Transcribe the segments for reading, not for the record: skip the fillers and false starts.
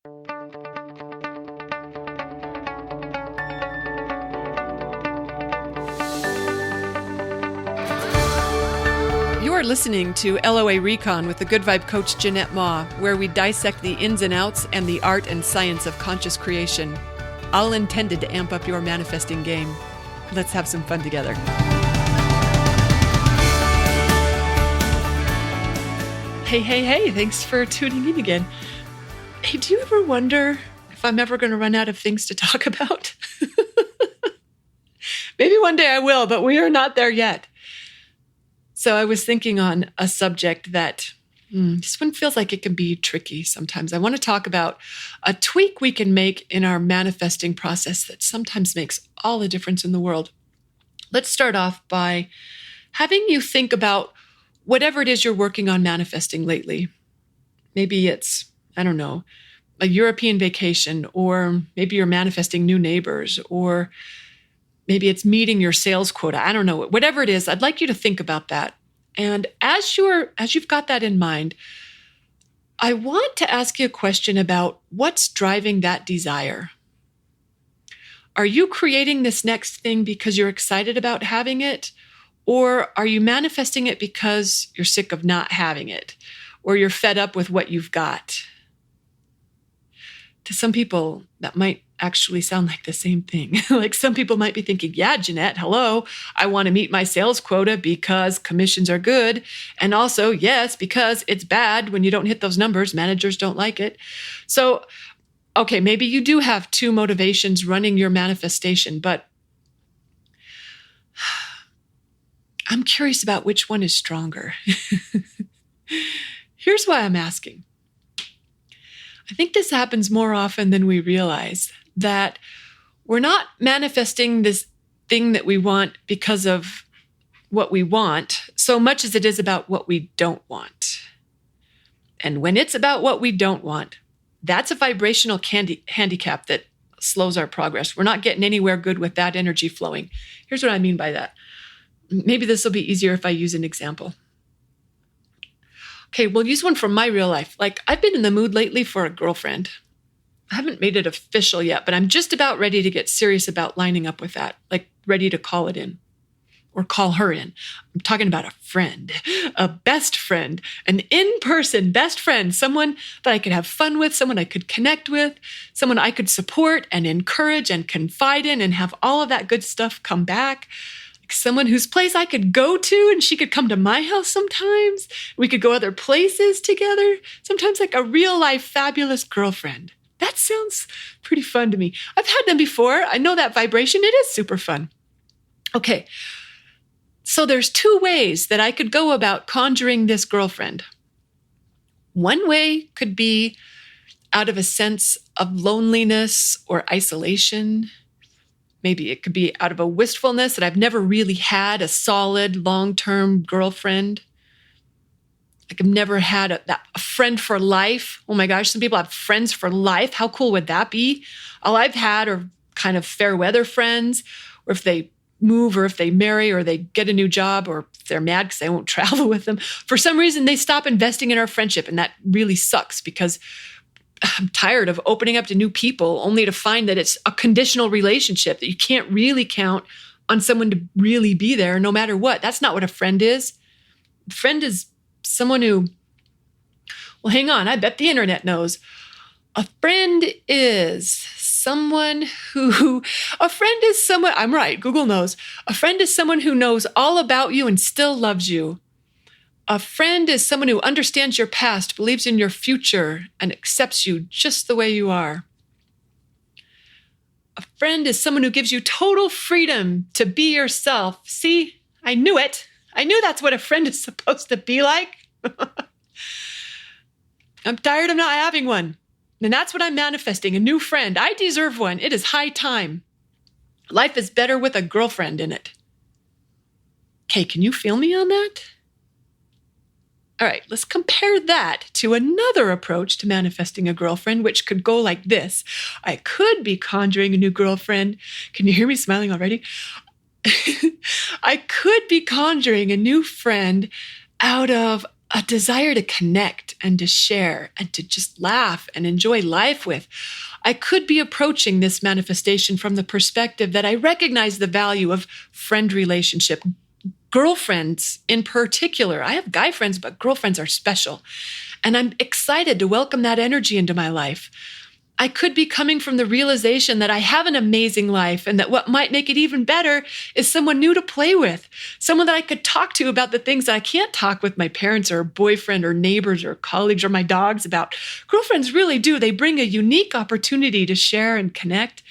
You are listening to LOA Recon with the Good Vibe Coach Jeanette Ma, where we dissect the ins and outs and the art and science of conscious creation, all intended to amp up your manifesting game. Let's have some fun together. Hey, thanks for tuning in again. Hey, do you ever wonder if I'm ever going to run out of things to talk about? Maybe one day I will, but we are not there yet. So I was thinking on a subject that this one feels like it can be tricky sometimes. I want to talk about a tweak we can make in our manifesting process that sometimes makes all the difference in the world. Let's start off by having you think about whatever it is you're working on manifesting lately. Maybe it's, I don't know, a European vacation, or maybe you're manifesting new neighbors, or maybe it's meeting your sales quota. I don't know. Whatever it is, I'd like you to think about that. And as you've got that in mind, I want to ask you a question about what's driving that desire. Are you creating this next thing because you're excited about having it? Or are you manifesting it because you're sick of not having it? Or you're fed up with what you've got? To some people, that might actually sound like the same thing. Like some people might be thinking, yeah, Jeanette, hello, I want to meet my sales quota because commissions are good. And also, yes, because it's bad when you don't hit those numbers. Managers don't like it. So, okay, maybe you do have two motivations running your manifestation, but I'm curious about which one is stronger. Here's why I'm asking. I think this happens more often than we realize, that we're not manifesting this thing that we want because of what we want so much as it is about what we don't want. And when it's about what we don't want, that's a vibrational handicap that slows our progress. We're not getting anywhere good with that energy flowing. Here's what I mean by that. Maybe this will be easier if I use an example. Okay, we'll use one from my real life. Like, I've been in the mood lately for a girlfriend. I haven't made it official yet, but I'm just about ready to get serious about lining up with that, like ready to call it in or call her in. I'm talking about a friend, a best friend, an in-person best friend, someone that I could have fun with, someone I could connect with, someone I could support and encourage and confide in and have all of that good stuff come back. Someone whose place I could go to and she could come to my house sometimes. We could go other places together. Sometimes like a real life fabulous girlfriend. That sounds pretty fun to me. I've had them before. I know that vibration. It is super fun. Okay. So there's two ways that I could go about conjuring this girlfriend. One way could be out of a sense of loneliness or isolation. Maybe it could be out of a wistfulness that I've never really had a solid long-term girlfriend. Like I've never had a friend for life. Oh my gosh, some people have friends for life. How cool would that be? All I've had are kind of fair weather friends, or if they move or if they marry or they get a new job or if they're mad because I won't travel with them. For some reason, they stop investing in our friendship, and that really sucks because I'm tired of opening up to new people only to find that it's a conditional relationship, that you can't really count on someone to really be there no matter what. That's not what a friend is. A friend is someone who, well, hang on, I bet the internet knows. A friend is someone, I'm right, Google knows. A friend is someone who knows all about you and still loves you. A friend is someone who understands your past, believes in your future, and accepts you just the way you are. A friend is someone who gives you total freedom to be yourself. See, I knew it. I knew that's what a friend is supposed to be like. I'm tired of not having one. And that's what I'm manifesting, a new friend. I deserve one. It is high time. Life is better with a girlfriend in it. Okay, can you feel me on that? All right, let's compare that to another approach to manifesting a girlfriend, which could go like this. I could be conjuring a new girlfriend. Can you hear me smiling already? I could be conjuring a new friend out of a desire to connect and to share and to just laugh and enjoy life with, I could be approaching this manifestation from the perspective that I recognize the value of friend relationship, girlfriends in particular. I have guy friends, but girlfriends are special. And I'm excited to welcome that energy into my life. I could be coming from the realization that I have an amazing life and that what might make it even better is someone new to play with, someone that I could talk to about the things that I can't talk with my parents or boyfriend or neighbors or colleagues or my dogs about. Girlfriends really do. They bring a unique opportunity to share and connect.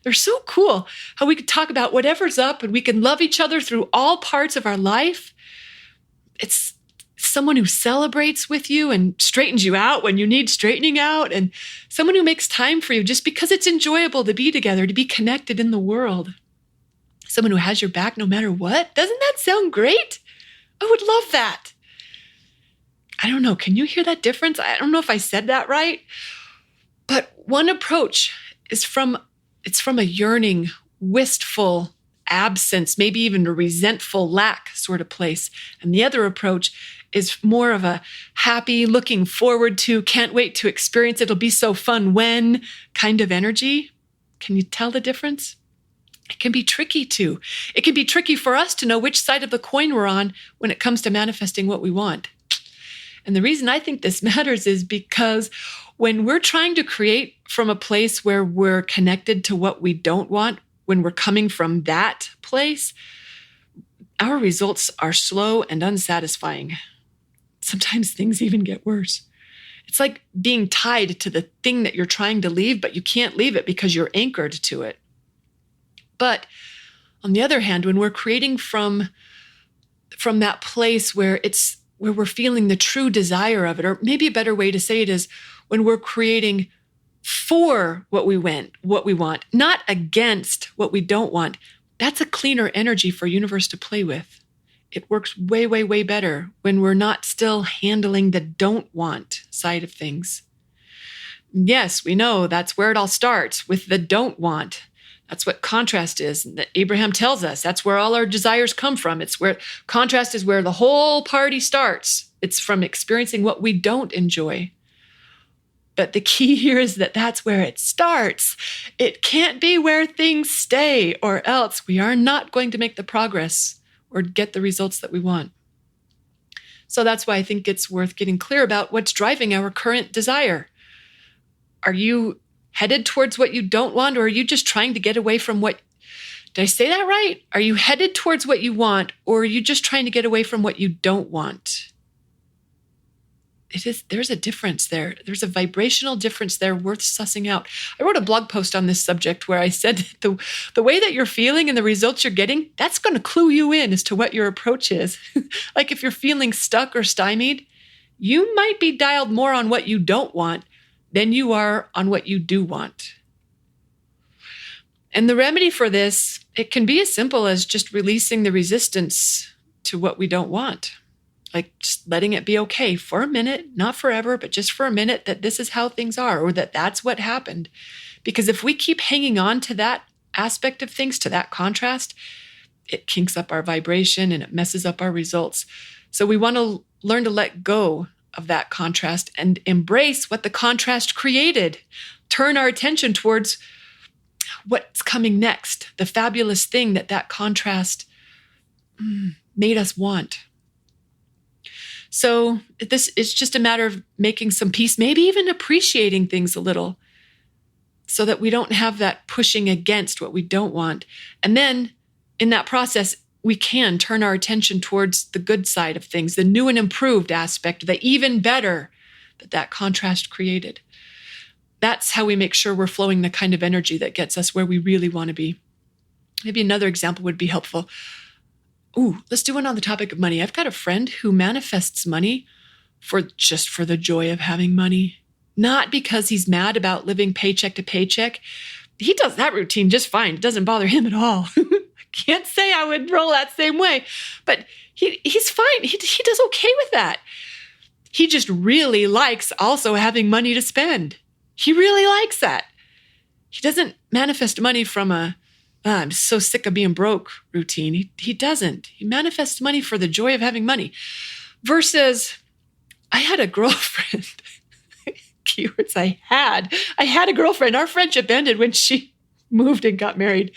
They're so cool how we could talk about whatever's up and we can love each other through all parts of our life. It's someone who celebrates with you and straightens you out when you need straightening out, and someone who makes time for you just because it's enjoyable to be together, to be connected in the world. Someone who has your back no matter what. Doesn't that sound great? I would love that. I don't know. Can you hear that difference? I don't know if I said that right, but one approach is from a yearning, wistful absence, maybe even a resentful lack sort of place. And the other approach is more of a happy, looking forward to, can't wait to experience, it'll be so fun when kind of energy. Can you tell the difference? It can be tricky too. It can be tricky for us to know which side of the coin we're on when it comes to manifesting what we want. And the reason I think this matters is because when we're trying to create from a place where we're connected to what we don't want, when we're coming from that place, our results are slow and unsatisfying. Sometimes things even get worse. It's like being tied to the thing that you're trying to leave, but you can't leave it because you're anchored to it. But on the other hand, when we're creating from that place where we're feeling the true desire of it, or maybe a better way to say it is when we're creating for what we want, not against what we don't want, that's a cleaner energy for universe to play with. It works way, way, way better when we're not still handling the don't want side of things. Yes, we know that's where it all starts, with the don't want. That's what contrast is. Abraham tells us that's where all our desires come from. It's where contrast is where the whole party starts. It's from experiencing what we don't enjoy. But the key here is that that's where it starts. It can't be where things stay, or else we are not going to make the progress or get the results that we want. So that's why I think it's worth getting clear about what's driving our current desire. Are you headed towards what you don't want, or are you just trying to get away from what... Did I say that right? Are you headed towards what you want, or are you just trying to get away from what you don't want? There's a difference there. There's a vibrational difference there worth sussing out. I wrote a blog post on this subject where I said the way that you're feeling and the results you're getting, that's going to clue you in as to what your approach is. Like if you're feeling stuck or stymied, you might be dialed more on what you don't want than you are on what you do want. And the remedy for this, it can be as simple as just releasing the resistance to what we don't want. Like just letting it be okay for a minute, not forever, but just for a minute, that this is how things are, or that that's what happened. Because if we keep hanging on to that aspect of things, to that contrast, it kinks up our vibration and it messes up our results. So we want to learn to let go of that contrast and embrace what the contrast created. Turn our attention towards what's coming next, the fabulous thing that contrast made us want. So it's just a matter of making some peace, maybe even appreciating things a little, so that we don't have that pushing against what we don't want. And then in that process, we can turn our attention towards the good side of things, the new and improved aspect, the even better that contrast created. That's how we make sure we're flowing the kind of energy that gets us where we really want to be. Maybe another example would be helpful. Let's do one on the topic of money. I've got a friend who manifests money for the joy of having money, not because he's mad about living paycheck to paycheck. He does that routine just fine. It doesn't bother him at all. I can't say I would roll that same way, but he's fine. He does okay with that. He just really likes also having money to spend. He really likes that. He doesn't manifest money from I'm so sick of being broke routine. He doesn't. He manifests money for the joy of having money versus I had a girlfriend. Keywords I had a girlfriend. Our friendship ended when she moved and got married.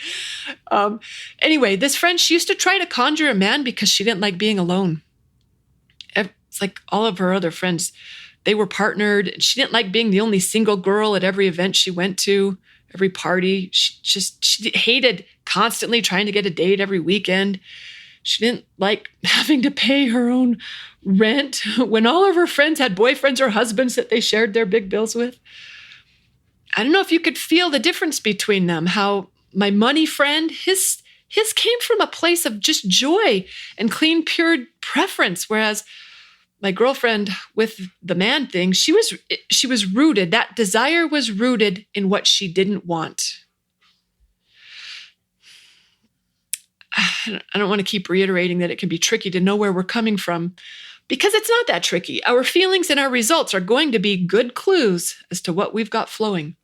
Anyway, this friend, she used to try to conjure a man because she didn't like being alone. It's like all of her other friends, they were partnered. And she didn't like being the only single girl at every event she went to, every party. She hated constantly trying to get a date every weekend. She didn't like having to pay her own rent when all of her friends had boyfriends or husbands that they shared their big bills with. I don't know if you could feel the difference between them, how my money friend, his came from a place of just joy and clean, pure preference, whereas my girlfriend with the man thing, she was rooted. That desire was rooted in what she didn't want. I don't want to keep reiterating that it can be tricky to know where we're coming from, because it's not that tricky. Our feelings and our results are going to be good clues as to what we've got flowing.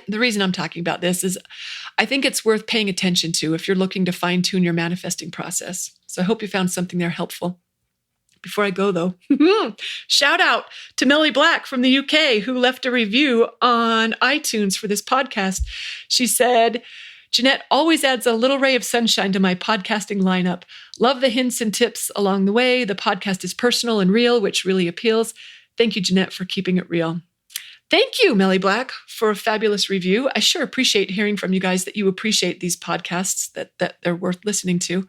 The reason I'm talking about this is I think it's worth paying attention to if you're looking to fine-tune your manifesting process. So I hope you found something there helpful. Before I go, though, shout out to Melly Black from the UK, who left a review on iTunes for this podcast. She said, Jeanette always adds a little ray of sunshine to my podcasting lineup. Love the hints and tips along the way. The podcast is personal and real, which really appeals. Thank you, Jeanette, for keeping it real. Thank you, Melly Black, for a fabulous review. I sure appreciate hearing from you guys that you appreciate these podcasts, that they're worth listening to.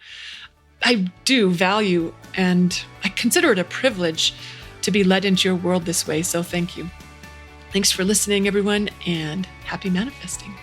I do value and I consider it a privilege to be led into your world this way. So thank you. Thanks for listening, everyone, and happy manifesting.